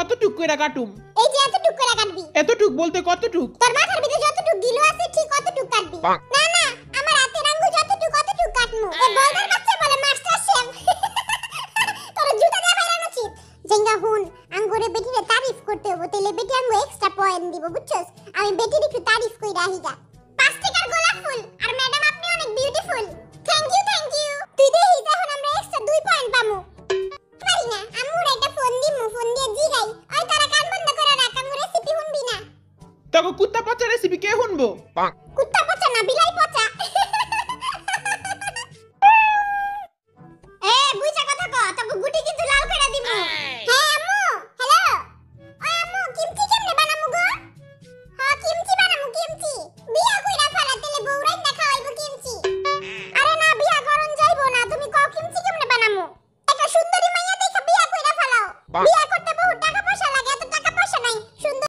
কতটুক কইরা কাটুম? এই যে এতটুক করে কাটবি। এতটুক বলতে কতটুক? তোর মাথার ভিতরে যতটুক গিলো আছে ঠিক অতটুক কাটবি। না না, আমার হাতের আঙ্গুল যতটুক অতটুক কাটমু। এই বলদার বাচ্চা বলে মাস্টার শেফ। তোর জুতা দিয়ে বাইরানো উচিত। জেঙ্গা হুন, আঙ্গুরে বেটিরে তারিফ করতে হবে, তাইলে বেটি আঙ্গু এক্সট্রা পয়েন্ট দিব, বুঝছস? আমি বেটির একটু তারিফ কইরা আহিগা। 5 টাকার গোলাপ ফুল আর ম্যাডাম আপনি অনেক beautiful. Thank you thank you. তুই দেখিস এখন আমরা এক্সট্রা 2 পয়েন্ট পামু। পারি না, আম্মুর একটা ফোন দিমু, ফোন দিয়ে জিগাই, ওই তারা কান বন্ধ করে রাখ, আম্মু রেসিপি শুনবি না। তোকে কুত্তা পচা রেসিপি কে শুনবো?